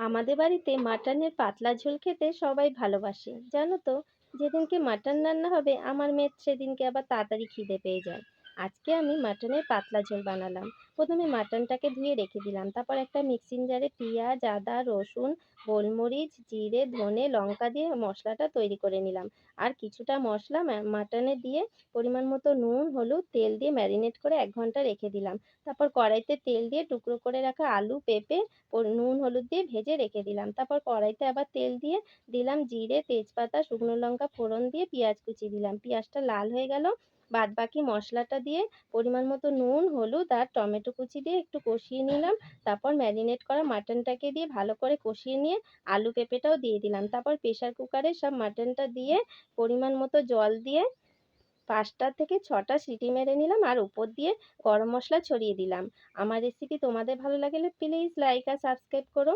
আমাদের বাড়িতে মাটনের পাতলা ঝোল খেতে সবাই ভালোবাসে জানো তো। যেদিনকে মাটন রান্না হবে আমার মেয়ের সেদিনকে আবার তাড়াতাড়ি খিদে পেয়ে যায়। আজকে আমি মাটনের পাতলা ঝোল বানালাম। প্রথমে মাটনটাকে ধুয়ে রেখে দিলাম, তারপর একটা মিক্সিং জারে পেঁয়াজ, আদা, রসুন, গোলমরিচ, জিরে, ধনে, লঙ্কা দিয়ে মশলাটা তৈরি করে নিলাম। আর কিছুটা মশলা মাটনে দিয়ে পরিমাণ মতো নুন, হলুদ, তেল দিয়ে ম্যারিনেট করে 1 ঘন্টা রেখে দিলাম। তারপর কড়াইতে তেল দিয়ে টুকরো করে রাখা আলু, পেঁপে নুন হলুদ দিয়ে ভেজে রেখে দিলাম। তারপর কড়াইতে আবার তেল দিয়ে দিলাম জিরে, তেজপাতা, শুকনো লঙ্কা ফোড়ন দিয়ে পেঁয়াজ কুচি দিলাম। পেঁয়াজটা লাল হয়ে গেল, বাদ বাকি মশলাটা দিয়ে পরিমাণ মতো নুন, হলুদ আর টমেটো কুচি দিয়ে একটু কষিয়ে নিলাম। তারপর ম্যারিনেট করা মাটনটাকে দিয়ে ভালো করে কষিয়ে নিয়ে আলু পেঁপেটাও দিয়ে দিলাম। তারপর প্রেসার কুকারে সব মাটনটা দিয়ে পরিমাণ মতো জল দিয়ে 5টা থেকে 6টা সিটি মেরে নিলাম আর উপর দিয়ে গরম মশলা ছড়িয়ে দিলাম। আমার রেসিপি তোমাদের ভালো লাগলে প্লিজ লাইক আর সাবস্ক্রাইব করো।